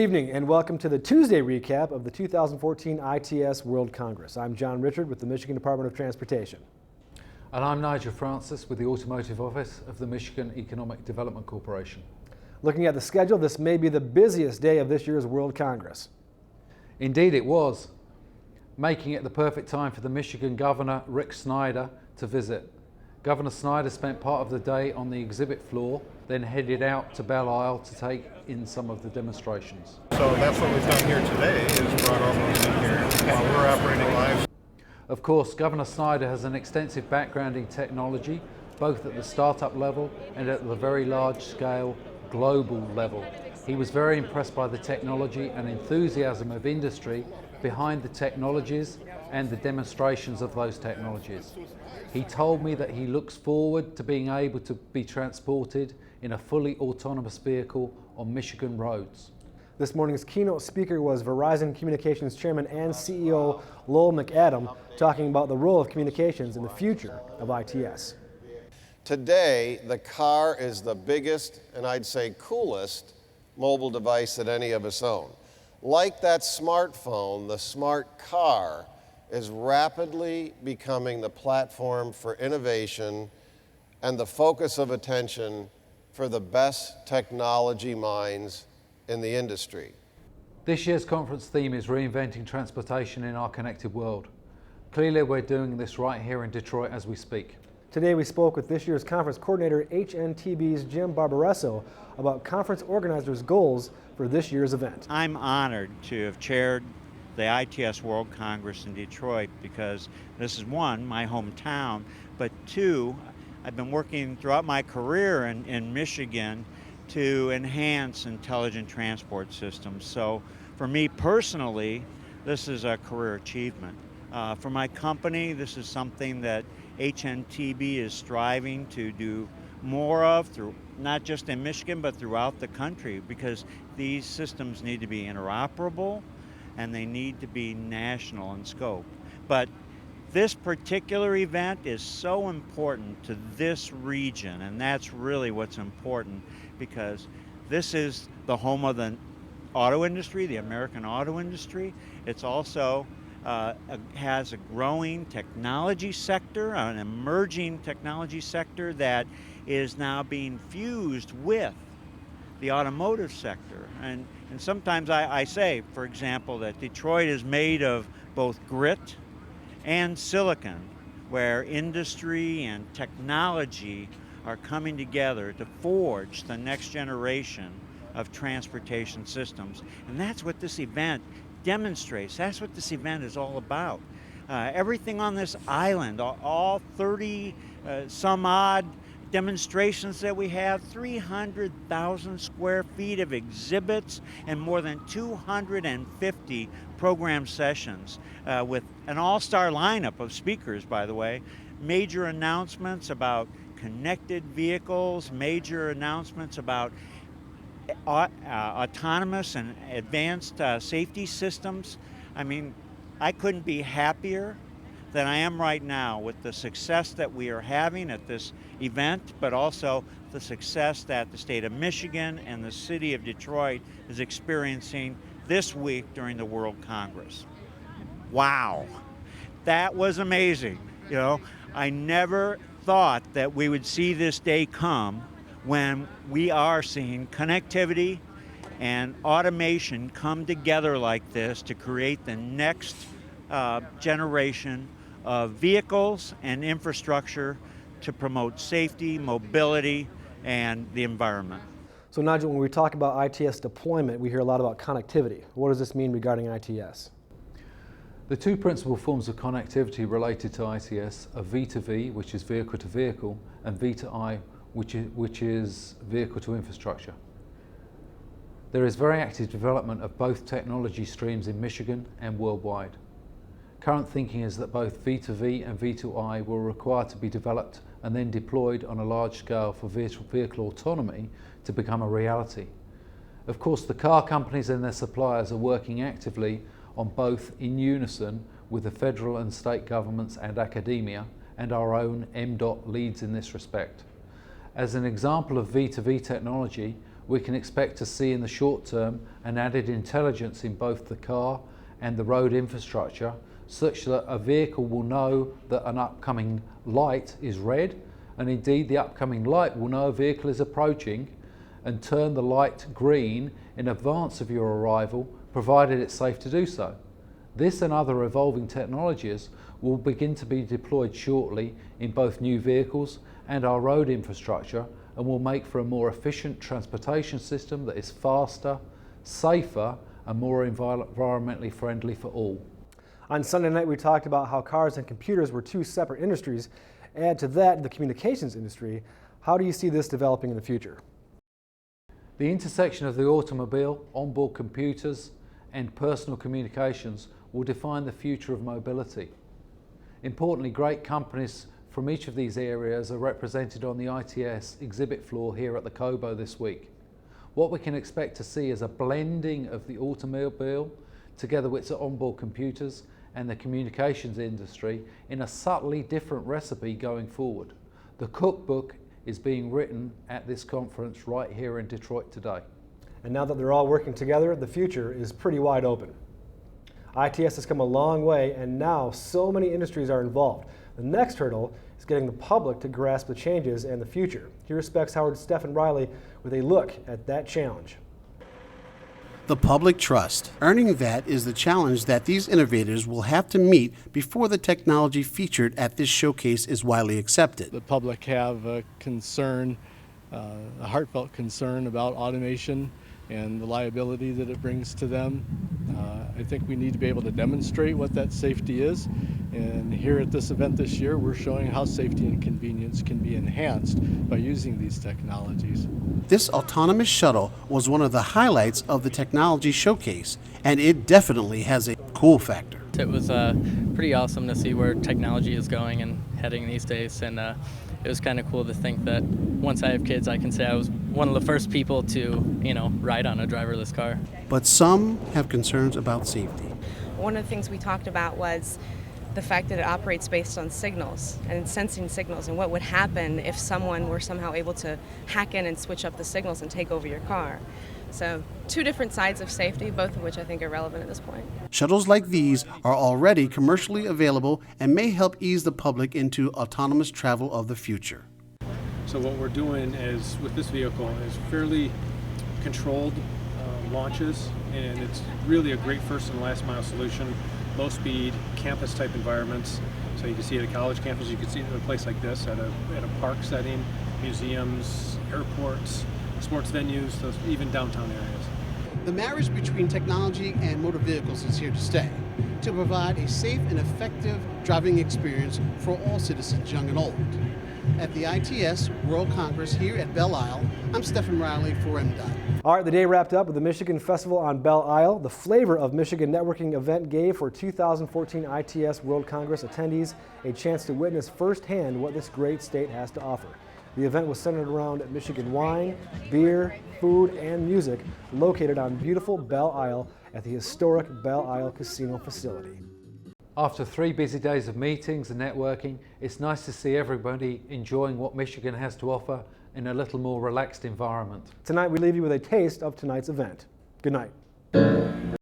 evening and welcome to the Tuesday recap of the 2014 ITS World Congress. I'm John Richard with the Michigan Department of Transportation. And I'm Nigel Francis with the Automotive Office of the Michigan Economic Development Corporation. Looking at the schedule, this may be the busiest day of this year's World Congress. Indeed it was, making it the perfect time for the Michigan Governor, Rick Snyder, to visit. Governor Snyder spent part of the day on the exhibit floor, then headed out to Belle Isle to take in some of the demonstrations. So that's what we've done here today, is brought all those in here while we're operating live. Of course, Governor Snyder has an extensive background in technology, both at the startup level and at the very large scale global level. He was very impressed by the technology and enthusiasm of industry behind the technologies and the demonstrations of those technologies. He told me that he looks forward to being able to be transported in a fully autonomous vehicle on Michigan roads. This morning's keynote speaker was Verizon Communications Chairman and CEO Lowell McAdam, talking about the role of communications in the future of ITS. Today, the car is the biggest and I'd say coolest mobile device that any of us own. Like that smartphone, the smart car is rapidly becoming the platform for innovation and the focus of attention for the best technology minds in the industry. This year's conference theme is Reinventing Transportation in Our Connected World. Clearly we're doing this right here in Detroit as we speak. Today we spoke with this year's conference coordinator, HNTB's Jim Barbaresso, about conference organizers' goals for this year's event. I'm honored to have chaired the ITS World Congress in Detroit because this is one, my hometown, but two, I've been working throughout my career in Michigan to enhance intelligent transport systems. So for me personally, this is a career achievement. For my company, this is something that HNTB is striving to do more of, through not just in Michigan, but throughout the country, because these systems need to be interoperable and they need to be national in scope. But this particular event is so important to this region, and that's really what's important, because this is the home of the auto industry, the American auto industry. It's also has a growing technology sector, an emerging technology sector that is now being fused with the automotive sector. And sometimes I say, for example, that Detroit is made of both grit and silicon, where industry and technology are coming together to forge the next generation of transportation systems. And that's what this event demonstrates. That's what this event is all about. Everything on this island, all 30 some odd demonstrations that we have, 300,000 square feet of exhibits, and more than 250 program sessions with an all-star lineup of speakers, by the way. Major announcements about connected vehicles, major announcements about autonomous and advanced safety systems. I mean, I couldn't be happier than I am right now with the success that we are having at this event, but also the success that the state of Michigan and the city of Detroit is experiencing this week during the World Congress. Wow, that was amazing. You know, I never thought that we would see this day come when we are seeing connectivity and automation come together like this to create the next generation of vehicles and infrastructure to promote safety, mobility, and the environment. So Nigel, when we talk about ITS deployment, we hear a lot about connectivity. What does this mean regarding ITS? The two principal forms of connectivity related to ITS are V2V, which is vehicle to vehicle, and V2I, which is vehicle to infrastructure. There is very active development of both technology streams in Michigan and worldwide. Current thinking is that both V2V and V2I will require to be developed and then deployed on a large scale for vehicle autonomy to become a reality. Of course, the car companies and their suppliers are working actively on both in unison with the federal and state governments and academia, and our own MDOT leads in this respect. As an example of V2V technology, we can expect to see in the short term an added intelligence in both the car and the road infrastructure, such that a vehicle will know that an upcoming light is red, and indeed the upcoming light will know a vehicle is approaching and turn the light green in advance of your arrival, provided it's safe to do so. This and other evolving technologies will begin to be deployed shortly in both new vehicles and our road infrastructure, and will make for a more efficient transportation system that is faster, safer, and more environmentally friendly for all. On Sunday night, we talked about how cars and computers were two separate industries. Add to that the communications industry. How do you see this developing in the future? The intersection of the automobile, onboard computers, and personal communications will define the future of mobility. Importantly, great companies from each of these areas are represented on the ITS exhibit floor here at the Cobo this week. What we can expect to see is a blending of the automobile together with its onboard computers and the communications industry in a subtly different recipe going forward. The cookbook is being written at this conference right here in Detroit today. And now that they're all working together, the future is pretty wide open. ITS has come a long way, and now so many industries are involved. The next hurdle is getting the public to grasp the changes and the future. Here is Specs Howard's Stephen Riley with a look at that challenge. The public trust. Earning that is the challenge that these innovators will have to meet before the technology featured at this showcase is widely accepted. The public have a concern, a heartfelt concern about automation and the liability that it brings to them. I think we need to be able to demonstrate what that safety is. And here at this event this year, we're showing how safety and convenience can be enhanced by using these technologies. This autonomous shuttle was one of the highlights of the technology showcase, and it definitely has a cool factor. It was pretty awesome to see where technology is going and heading these days, and it was kind of cool to think that once I have kids, I can say I was one of the first people to, ride on a driverless car. But some have concerns about safety. One of the things we talked about was the fact that it operates based on signals and sensing signals, and what would happen if someone were somehow able to hack in and switch up the signals and take over your car. So two different sides of safety, both of which I think are relevant at this point. Shuttles like these are already commercially available and may help ease the public into autonomous travel of the future. So what we're doing is, with this vehicle, is fairly controlled launches, and it's really a great first and last mile solution. Low speed, campus type environments. So you can see it at a college campus, you can see it in a place like this, at a park setting, museums, airports, sports venues, even downtown areas. The marriage between technology and motor vehicles is here to stay, to provide a safe and effective driving experience for all citizens, young and old. At the ITS World Congress here at Belle Isle, I'm Stephen Riley for MDOT. All right, the day wrapped up with the Michigan Festival on Belle Isle. The flavor of Michigan networking event gave for 2014 ITS World Congress attendees a chance to witness firsthand what this great state has to offer. The event was centered around Michigan wine, beer, food, and music, located on beautiful Belle Isle at the historic Belle Isle Casino facility. After 3 busy days of meetings and networking, it's nice to see everybody enjoying what Michigan has to offer in a little more relaxed environment. Tonight we leave you with a taste of tonight's event. Good night.